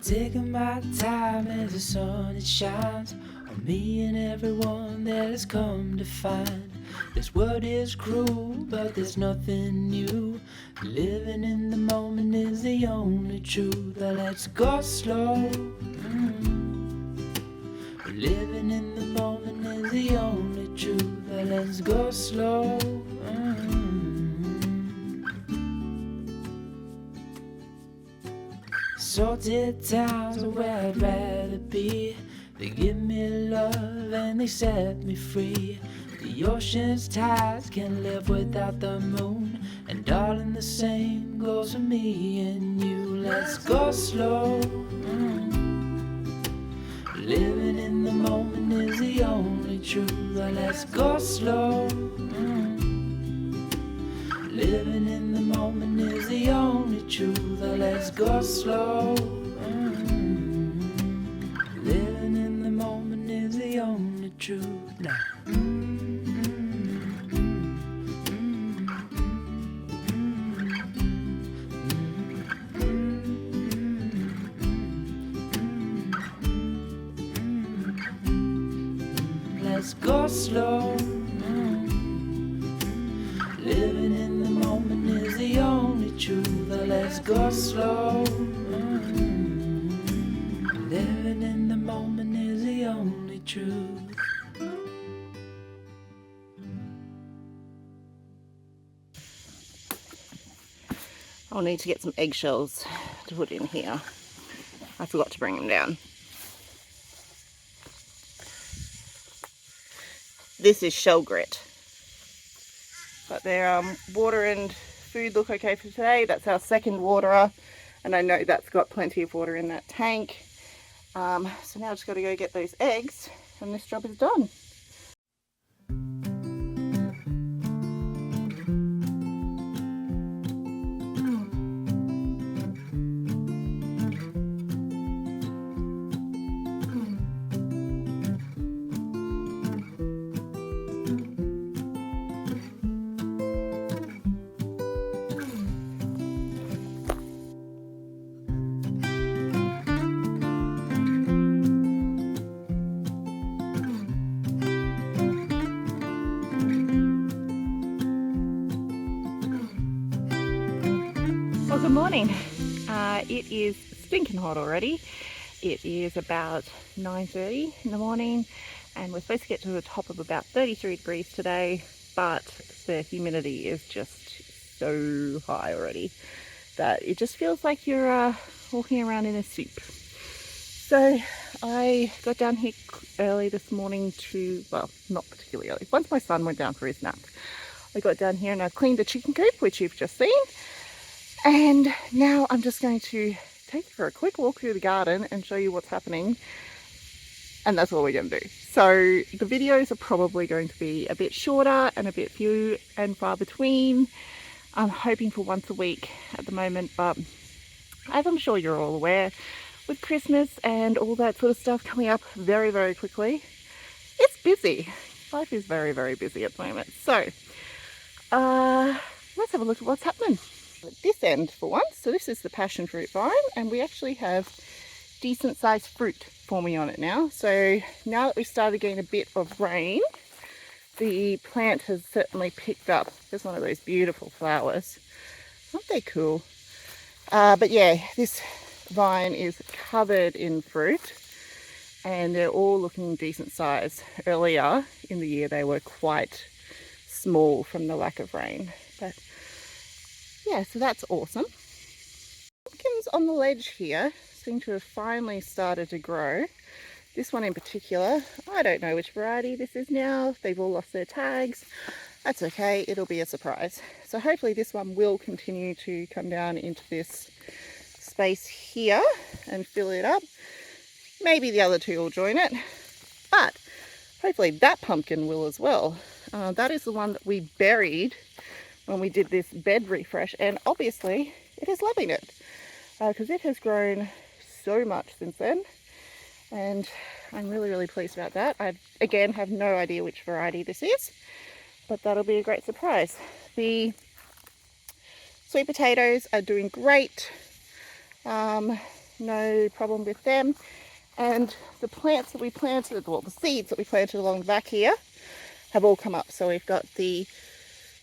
taking my time as the sun it shines on me and everyone that has come to find. This world is cruel, but there's nothing new. Living in the moment is the only truth. Let's go slow. Living in the moment is the only truth. Let's go slow. Salted towns are where I'd rather be. They give me love and they set me free. The ocean's tides can't live without the moon. And darling, the same goes for me and you. Let's go slow. Living in the moment is the only truth. Let's go slow. Living in the moment is the only truth. Let's go slow. Living in the moment is the only truth. Now. Let's go slow. Living in the moment is the only truth. Let's go slow. Living in the moment is the only truth. I'll need to get some eggshells to put in here. I forgot to bring them down. This is shell grit. But their water and food look okay for today. That's our second waterer, and I know that's got plenty of water in that tank. So now I've just got to go get those eggs and this job is done. Well, good morning. It is stinking hot already. It is about 9:30 in the morning and we're supposed to get to the top of about 33 degrees today, but the humidity is just so high already that it just feels like you're walking around in a soup. So I got down here early this morning to, well, not particularly early. Once my son went down for his nap, I got down here and I cleaned the chicken coop, which you've just seen. And now I'm just going to take you for a quick walk through the garden and show you what's happening. And that's all we're going to do. So the videos are probably going to be a bit shorter and a bit few and far between. I'm hoping for once a week at the moment, but as I'm sure you're all aware, with Christmas and all that sort of stuff coming up very, very quickly, it's busy. Life is very, very busy at the moment. So let's have a look at what's happening at this end for once. So this is the passion fruit vine and we actually have decent sized fruit forming on it now. So now that we've started getting a bit of rain, the plant has certainly picked up. There's one of those beautiful flowers. Aren't they cool? But yeah, this vine is covered in fruit and they're all looking decent size. Earlier in the year they were quite small from the lack of rain, but yeah, so that's awesome. Pumpkins on the ledge here seem to have finally started to grow. This one in particular, I don't know which variety this is now. They've all lost their tags. That's okay, it'll be a surprise. So hopefully this one will continue to come down into this space here and fill it up. Maybe the other two will join it, but hopefully that pumpkin will as well. That is the one that we buried when we did this bed refresh, and obviously it is loving it because it has grown so much since then, and I'm really, really pleased about that. I again have no idea which variety this is, but that'll be a great surprise. The sweet potatoes are doing great. no problem with them. And the plants that we planted, well, the seeds that we planted along the back here have all come up. So we've got the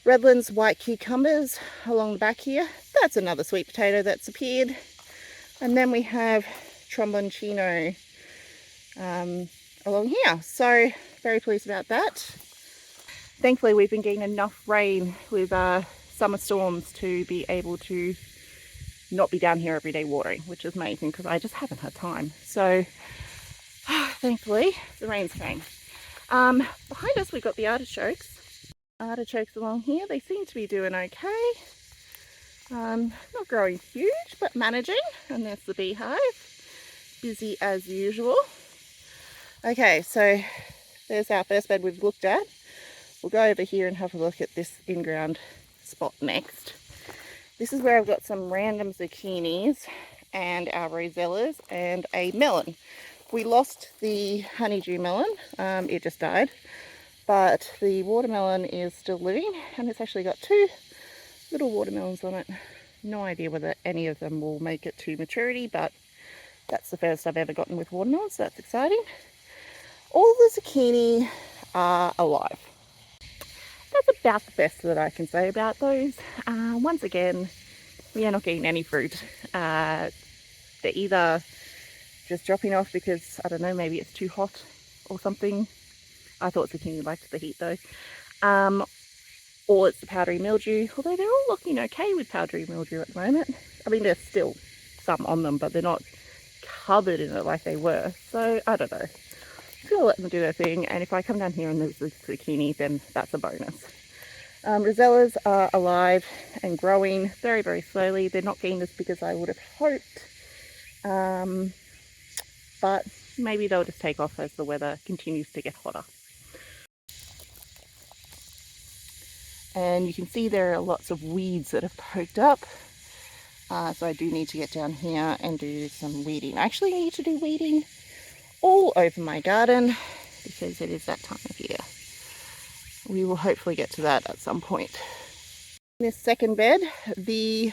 Redlands white cucumbers along the back here. That's another sweet potato that's appeared. And then we have tromboncino along here. So very pleased about that. Thankfully we've been getting enough rain with summer storms to be able to not be down here every day watering, which is amazing because I just haven't had time. So thankfully the rain's came. Behind us we've got the artichokes. Artichokes along here, they seem to be doing okay. Not growing huge, but managing. And there's the beehive, busy as usual. Okay, so there's our first bed we've looked at. We'll go over here and have a look at this in-ground spot next. This is where I've got some random zucchinis and our rosellas and a melon. We lost the honeydew melon, it just died, but the watermelon is still living, and it's actually got 2 little watermelons on it. No idea whether any of them will make it to maturity, but that's the first I've ever gotten with watermelons, so that's exciting. All the zucchini are alive. That's about the best that I can say about those. Once again, we are not getting any fruit. They're either just dropping off because, I don't know, maybe it's too hot or something. I thought zucchini liked the heat though. Or it's the powdery mildew, although they're all looking okay with powdery mildew at the moment. I mean, there's still some on them, but they're not covered in it like they were. So, I don't know. I'm gonna let them do their thing, and if I come down here and there's the zucchini, then that's a bonus. Rosellas are alive and growing very, very slowly. They're not getting as big as I would have hoped, but maybe they'll just take off as the weather continues to get hotter. And you can see there are lots of weeds that have poked up, so I do need to get down here and do some weeding. I actually need to do weeding all over my garden because it is that time of year. We will hopefully get to that at some point. In this second bed, the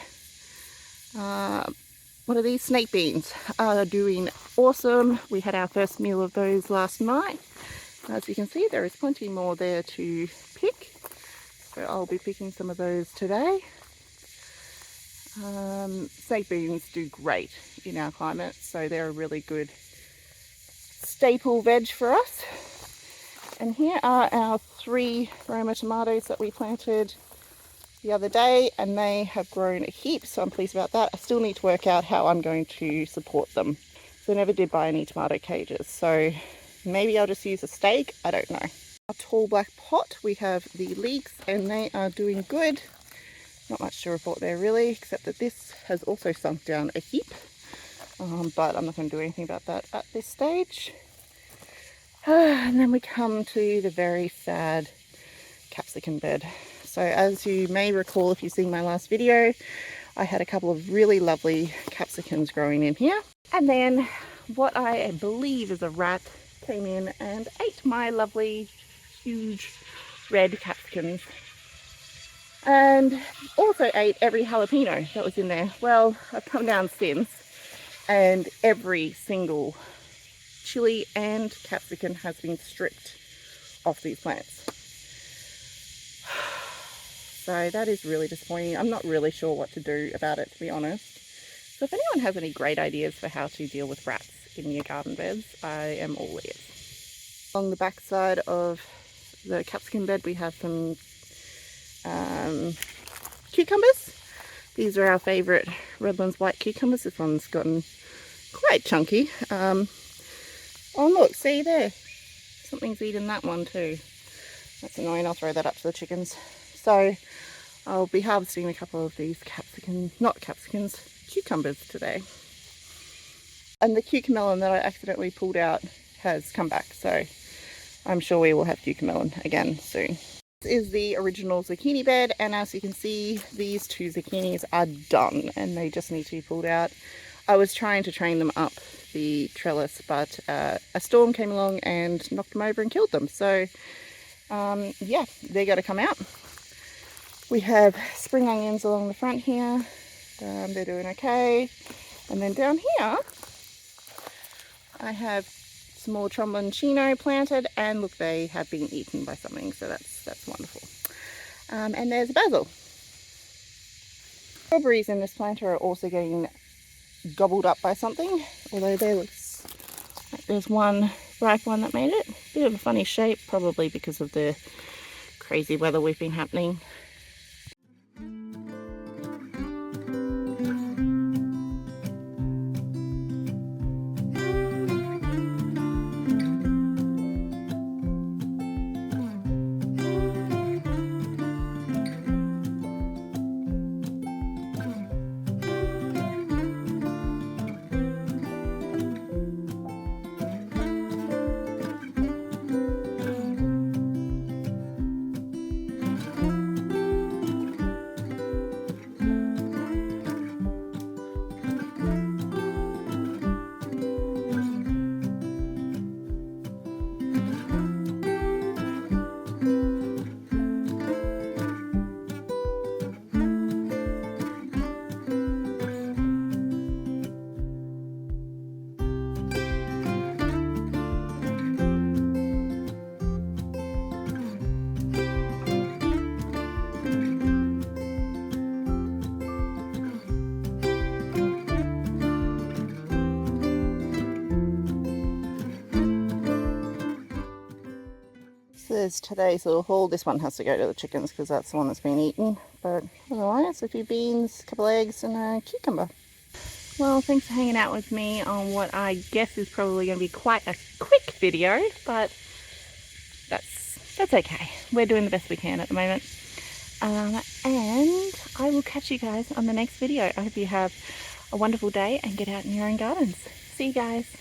what are these, snake beans are doing awesome. We had our first meal of those last night. As you can see, there is plenty more there to pick, so I'll be picking some of those today. Snake beans do great in our climate, so they're a really good staple veg for us. And here are our 3 Roma tomatoes that we planted the other day, and they have grown a heap, so I'm pleased about that. I still need to work out how I'm going to support them. So I never did buy any tomato cages, so maybe I'll just use a stake, I don't know. Our tall black pot, we have the leeks and they are doing good. Not much to report there really, except that this has also sunk down a heap. But I'm not going to do anything about that at this stage. And then we come to the very sad capsicum bed. So as you may recall, if you've seen my last video, I had a couple of really lovely capsicums growing in here. And then what I believe is a rat came in and ate my lovely, huge red capsicums. And also ate every jalapeno that was in there. Well, I've come down since, and every single chili and capsicum has been stripped off these plants. So that is really disappointing. I'm not really sure what to do about it, to be honest. So if anyone has any great ideas for how to deal with rats in your garden beds, I am all ears. Along the back side of the capsicum bed we have some cucumbers. These are our favourite Redlands white cucumbers. This one's gotten quite chunky. Oh look, see there, something's eating that one too. That's annoying. I'll throw that up to the chickens. So I'll be harvesting a couple of these cucumbers today. And the cucamelon that I accidentally pulled out has come back, so I'm sure we will have cucamelon again soon. This is the original zucchini bed, and as you can see, these 2 zucchinis are done and they just need to be pulled out. I was trying to train them up the trellis, but a storm came along and knocked them over and killed them. So yeah, they're going to come out. We have spring onions along the front here. They're doing okay. And then down here, I have some more tromboncino planted, and look, they have been eaten by something, so that's wonderful. And there's basil. Strawberries in this planter are also getting gobbled up by something, although there looks like there's one ripe one that made it. Bit of a funny shape, probably because of the crazy weather we've been happening. This is today's little haul. This one has to go to the chickens because that's the one that's been eaten. But otherwise, a few beans, a couple eggs, and a cucumber. Well, thanks for hanging out with me on what I guess is probably going to be quite a quick video, but that's okay. We're doing the best we can at the moment. And I will catch you guys on the next video. I hope you have a wonderful day and get out in your own gardens. See you guys.